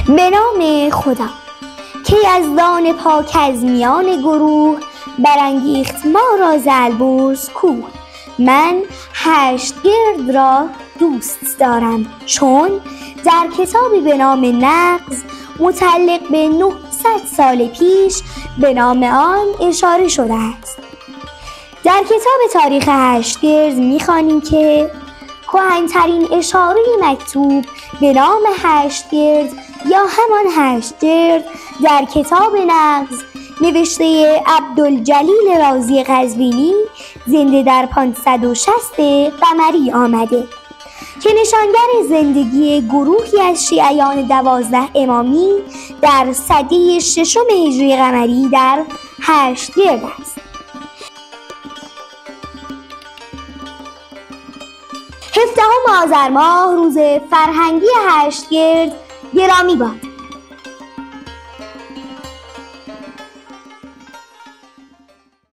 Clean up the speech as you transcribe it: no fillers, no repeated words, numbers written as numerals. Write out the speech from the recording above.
به نام خدا که یزدان پاک از میان گروه برانگیخت ما را ز البرز کوه. من هشتگرد را دوست دارم چون در کتابی به نام نغز متعلق به 900 سال پیش به نام آن اشاره شده است. در کتاب تاریخ هشتگرد می‌خوانیم که کهن‌ترین اشاره مکتوب به نام هشتگرد یا همان هشتگرد در کتاب نغز نوشته عبدالجلیل رازی قزوینی زنده در 560 قمری آمده که نشانگر زندگی گروهی از شیعیان 12 امامی در سده 6 هجری قمری در هشتگرد است. 17 آذر ماه روز فرهنگی هشتگرد گرامی باد.